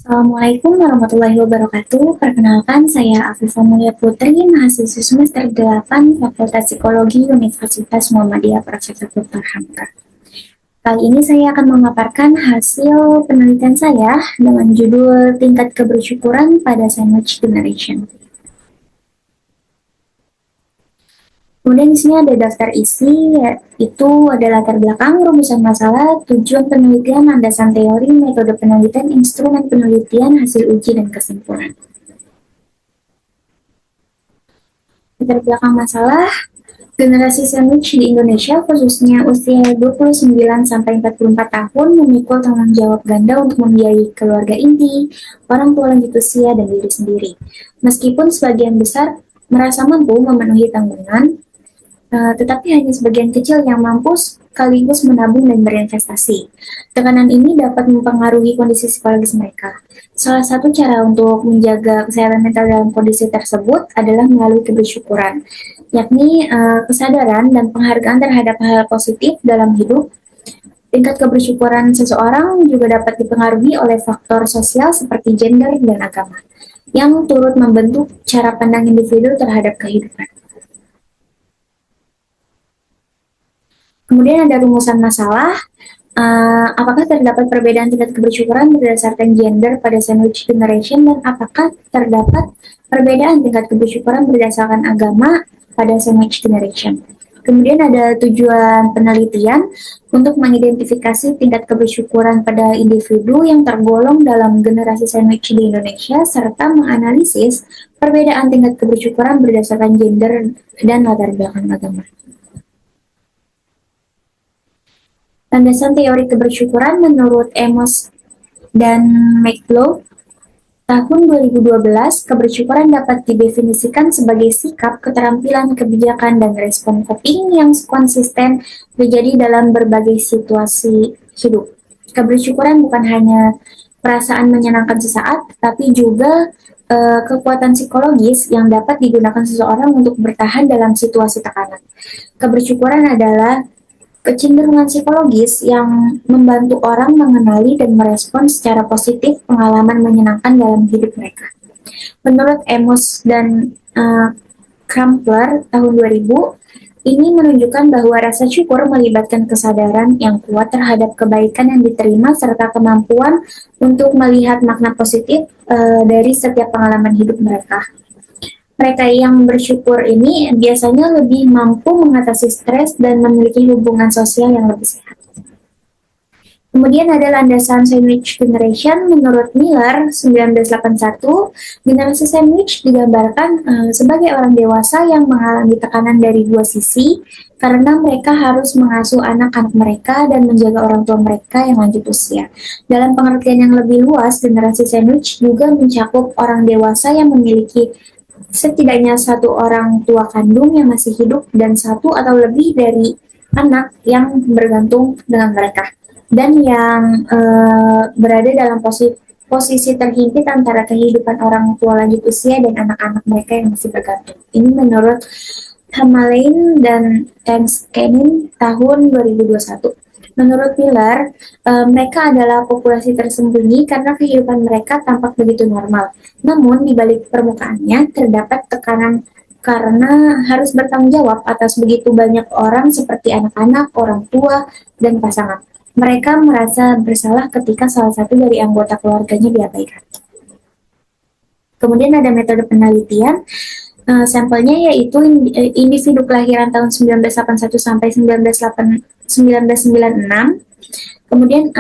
Assalamualaikum warahmatullahi wabarakatuh. Perkenalkan, saya Afifah Mulia Putri, mahasiswa semester 8 Fakultas Psikologi Universitas Muhammadiyah Profesor Dr. Hamka. Kali ini saya akan memaparkan hasil penelitian saya dengan judul Tingkat Kebersyukuran pada Sandwich Generation. Kemudian di sini ada daftar isi, yaitu ada latar belakang, rumusan masalah, tujuan penelitian, landasan teori, metode penelitian, instrumen penelitian, hasil uji, dan kesimpulan. Latar belakang masalah, generasi sandwich di Indonesia, khususnya usia 29 sampai 44 tahun, memikul tanggung jawab ganda untuk membiayai keluarga inti, orang tua lanjut usia, dan diri sendiri. Meskipun sebagian besar merasa mampu memenuhi tanggungan, tetapi hanya sebagian kecil yang mampu sekaligus menabung dan berinvestasi. Tekanan ini dapat mempengaruhi kondisi psikologis mereka. Salah satu cara untuk menjaga kesehatan mental dalam kondisi tersebut adalah melalui kebersyukuran, yakni kesadaran dan penghargaan terhadap hal positif dalam hidup. Tingkat kebersyukuran seseorang juga dapat dipengaruhi oleh faktor sosial seperti gender dan agama, yang turut membentuk cara pandang individu terhadap kehidupan. Kemudian ada rumusan masalah. Apakah terdapat perbedaan tingkat kebersyukuran berdasarkan gender pada sandwich generation, dan apakah terdapat perbedaan tingkat kebersyukuran berdasarkan agama pada sandwich generation? Kemudian ada tujuan penelitian untuk mengidentifikasi tingkat kebersyukuran pada individu yang tergolong dalam generasi sandwich di Indonesia, serta menganalisis perbedaan tingkat kebersyukuran berdasarkan gender dan latar belakang agama. Landasan teori kebersyukuran menurut Amos dan McLeod, tahun 2012, kebersyukuran dapat didefinisikan sebagai sikap, keterampilan, kebijakan, dan respon coping yang konsisten terjadi dalam berbagai situasi hidup. Kebersyukuran bukan hanya perasaan menyenangkan sesaat, tapi juga kekuatan psikologis yang dapat digunakan seseorang untuk bertahan dalam situasi tekanan. Kebersyukuran adalah kecenderungan psikologis yang membantu orang mengenali dan merespon secara positif pengalaman menyenangkan dalam hidup mereka. Menurut Amos dan Crumpler tahun 2000, ini menunjukkan bahwa rasa syukur melibatkan kesadaran yang kuat terhadap kebaikan yang diterima serta kemampuan untuk melihat makna positif dari setiap pengalaman hidup mereka. Mereka yang bersyukur ini biasanya lebih mampu mengatasi stres dan memiliki hubungan sosial yang lebih sehat. Kemudian ada landasan sandwich generation. Menurut Miller 1981, generasi sandwich digambarkan sebagai orang dewasa yang mengalami tekanan dari dua sisi karena mereka harus mengasuh anak-anak mereka dan menjaga orang tua mereka yang lanjut usia. Dalam pengertian yang lebih luas, generasi sandwich juga mencakup orang dewasa yang memiliki setidaknya satu orang tua kandung yang masih hidup dan satu atau lebih dari anak yang bergantung dengan mereka, dan yang berada dalam posisi terhimpit antara kehidupan orang tua lanjut usia dan anak-anak mereka yang masih bergantung. Ini menurut Hamalain dan Tanskenin tahun 2021. Menurut Miller, mereka adalah populasi tersembunyi karena kehidupan mereka tampak begitu normal. Namun, di balik permukaannya terdapat tekanan karena harus bertanggung jawab atas begitu banyak orang seperti anak-anak, orang tua, dan pasangan. Mereka merasa bersalah ketika salah satu dari anggota keluarganya diabaikan. Kemudian ada metode penelitian. Sampelnya yaitu individu kelahiran tahun 1981 sampai 1996, kemudian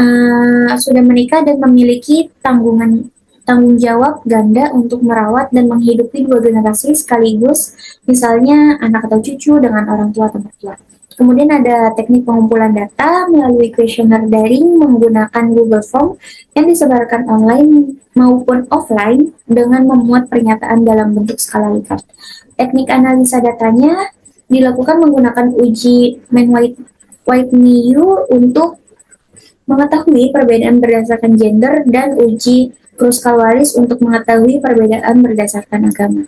sudah menikah dan memiliki tanggung jawab ganda untuk merawat dan menghidupi dua generasi sekaligus, misalnya anak atau cucu dengan orang tua atau mertua. Kemudian ada teknik pengumpulan data melalui kuesioner daring menggunakan Google Form yang disebarkan online maupun offline dengan memuat pernyataan dalam bentuk skala Likert. Teknik analisa datanya dilakukan menggunakan uji Mann-Whitney untuk mengetahui perbedaan berdasarkan gender dan uji Kruskal-Wallis untuk mengetahui perbedaan berdasarkan agama.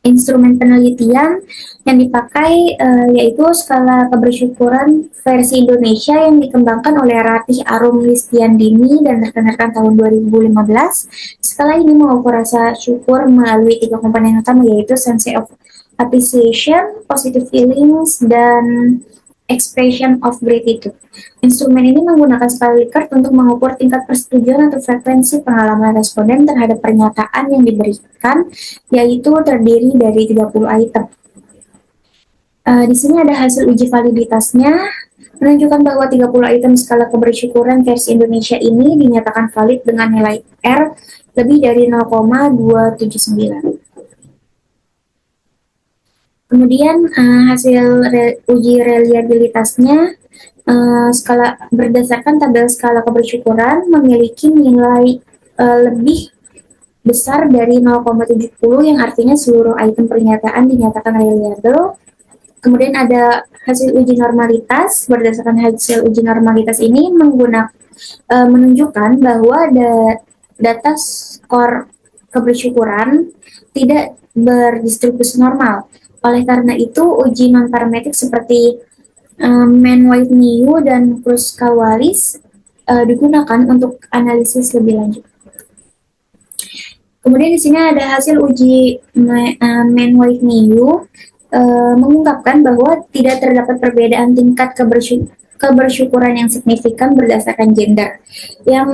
Instrumen penelitian yang dipakai yaitu skala kebersyukuran versi Indonesia yang dikembangkan oleh Ratih Arum Listiandini dan rekan-rekan tahun 2015. Skala ini mengukur rasa syukur melalui tiga komponen utama yaitu sense of appreciation, positive feelings, dan expression of gratitude. Instrumen ini menggunakan skala Likert untuk mengukur tingkat persetujuan atau frekuensi pengalaman responden terhadap pernyataan yang diberikan, yaitu terdiri dari 30 item. Di sini ada hasil uji validitasnya, menunjukkan bahwa 30 item skala kebersyukuran versi Indonesia ini dinyatakan valid dengan nilai R lebih dari 0,279. Kemudian hasil uji reliabilitasnya, skala berdasarkan tabel skala kebersyukuran memiliki nilai lebih besar dari 0,70 yang artinya seluruh item pernyataan dinyatakan reliable. Kemudian ada hasil uji normalitas. Berdasarkan hasil uji normalitas ini menunjukkan bahwa data skor kebersyukuran tidak berdistribusi normal. Oleh karena itu, uji non-parametrik seperti Mann-Whitney dan Kruskal-Wallis digunakan untuk analisis lebih lanjut. Kemudian di sini ada hasil uji Mann-Whitney mengungkapkan bahwa tidak terdapat perbedaan tingkat kebersyukuran yang signifikan berdasarkan gender, yang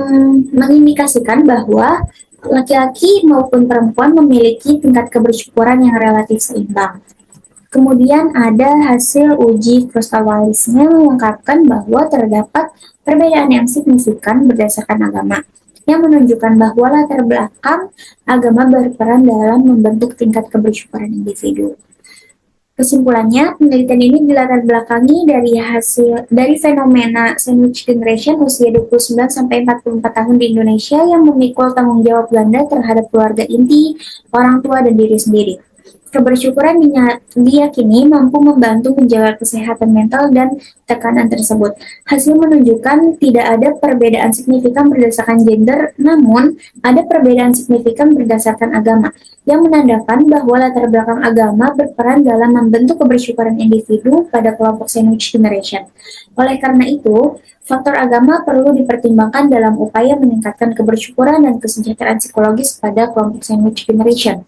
mengindikasikan bahwa laki-laki maupun perempuan memiliki tingkat kebersyukuran yang relatif seimbang. Kemudian ada hasil uji Kruskal-Wallis-nya mengungkapkan bahwa terdapat perbedaan yang signifikan berdasarkan agama, yang menunjukkan bahwa latar belakang agama berperan dalam membentuk tingkat kebersyukuran individu. Kesimpulannya, penelitian ini dilatar belakangi dari fenomena sandwich generation usia 29 sampai 44 tahun di Indonesia yang memikul tanggung jawab ganda terhadap keluarga inti, orang tua, dan diri sendiri. Kebersyukuran diyakini mampu membantu menjaga kesehatan mental dan tekanan tersebut. Hasil menunjukkan tidak ada perbedaan signifikan berdasarkan gender, namun ada perbedaan signifikan berdasarkan agama, yang menandakan bahwa latar belakang agama berperan dalam membentuk kebersyukuran individu pada kelompok sandwich generation. Oleh karena itu, faktor agama perlu dipertimbangkan dalam upaya meningkatkan kebersyukuran dan kesejahteraan psikologis pada kelompok sandwich generation.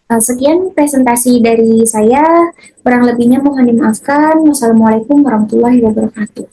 Sekian presentasi dari saya, kurang lebihnya mohon dimaafkan. Wassalamualaikum warahmatullahi wabarakatuh.